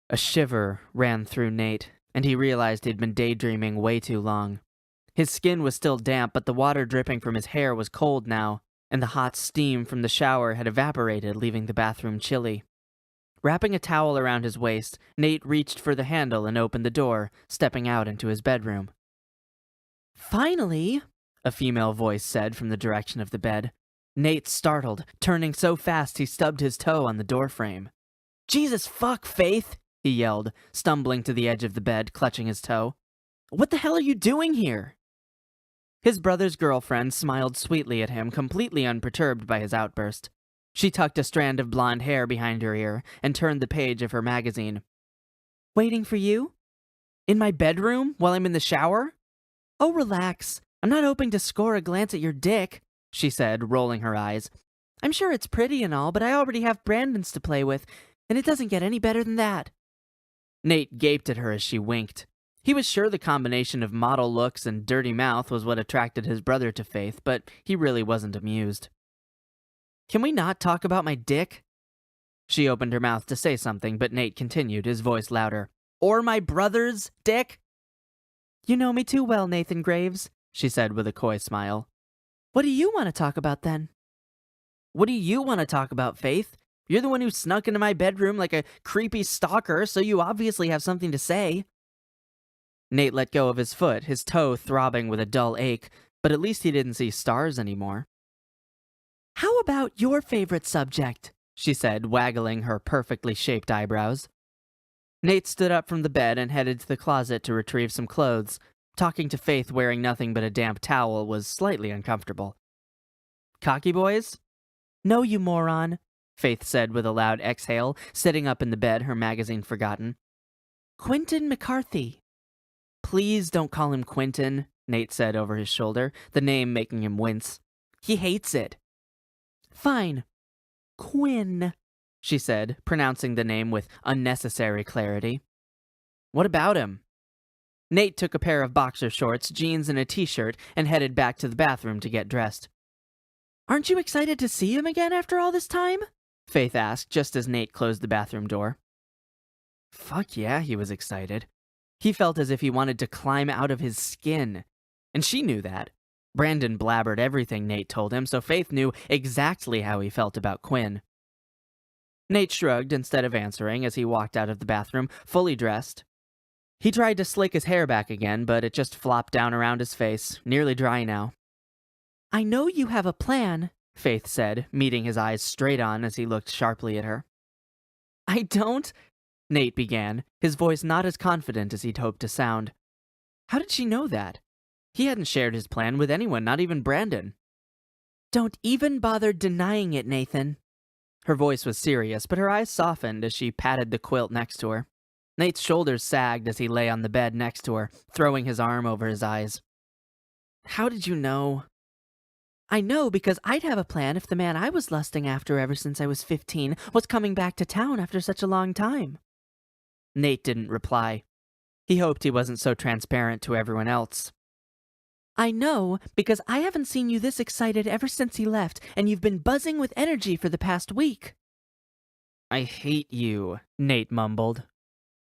A shiver ran through Nate, and he realized he'd been daydreaming way too long. His skin was still damp, but the water dripping from his hair was cold now, and the hot steam from the shower had evaporated, leaving the bathroom chilly. Wrapping a towel around his waist, Nate reached for the handle and opened the door, stepping out into his bedroom. "Finally," a female voice said from the direction of the bed. Nate startled, turning so fast he stubbed his toe on the doorframe. "Jesus fuck, Faith!" he yelled, stumbling to the edge of the bed, clutching his toe. "What the hell are you doing here?" His brother's girlfriend smiled sweetly at him, completely unperturbed by his outburst. She tucked a strand of blonde hair behind her ear and turned the page of her magazine. "Waiting for you? In my bedroom while I'm in the shower? Oh, relax. I'm not hoping to score a glance at your dick," she said, rolling her eyes. "I'm sure it's pretty and all, but I already have Brandon's to play with, and it doesn't get any better than that." Nate gaped at her as she winked. He was sure the combination of model looks and dirty mouth was what attracted his brother to Faith, but he really wasn't amused. "Can we not talk about my dick?" She opened her mouth to say something, but Nate continued, his voice louder. "Or my brother's dick?" "You know me too well, Nathan Graves," she said with a coy smile. "What do you want to talk about then?" "What do you want to talk about, Faith? You're the one who snuck into my bedroom like a creepy stalker, so you obviously have something to say." Nate let go of his foot, his toe throbbing with a dull ache, but at least he didn't see stars anymore. "How about your favorite subject?" she said, waggling her perfectly shaped eyebrows. Nate stood up from the bed and headed to the closet to retrieve some clothes. Talking to Faith wearing nothing but a damp towel was slightly uncomfortable. "Cocky boys?" "No, you moron," Faith said with a loud exhale, sitting up in the bed, her magazine forgotten. "Quentin McCarthy." "Please don't call him Quentin," Nate said over his shoulder, the name making him wince. "He hates it." "Fine. Quinn," she said, pronouncing the name with unnecessary clarity. "What about him?" Nate took a pair of boxer shorts, jeans, and a t-shirt and headed back to the bathroom to get dressed. "Aren't you excited to see him again after all this time?" Faith asked just as Nate closed the bathroom door. Fuck yeah, he was excited. He felt as if he wanted to climb out of his skin. And she knew that. Brandon blabbered everything Nate told him, so Faith knew exactly how he felt about Quinn. Nate shrugged instead of answering as he walked out of the bathroom, fully dressed. He tried to slick his hair back again, but it just flopped down around his face, nearly dry now. "I know you have a plan," Faith said, meeting his eyes straight on as he looked sharply at her. "I don't," Nate began, his voice not as confident as he'd hoped to sound. How did she know that? He hadn't shared his plan with anyone, not even Brandon. "Don't even bother denying it, Nathan." Her voice was serious, but her eyes softened as she patted the quilt next to her. Nate's shoulders sagged as he lay on the bed next to her, throwing his arm over his eyes. "How did you know?" "I know because I'd have a plan if the man I was lusting after ever since I was 15 was coming back to town after such a long time." Nate didn't reply. He hoped he wasn't so transparent to everyone else. "I know because I haven't seen you this excited ever since he left, and you've been buzzing with energy for the past week." "I hate you," Nate mumbled.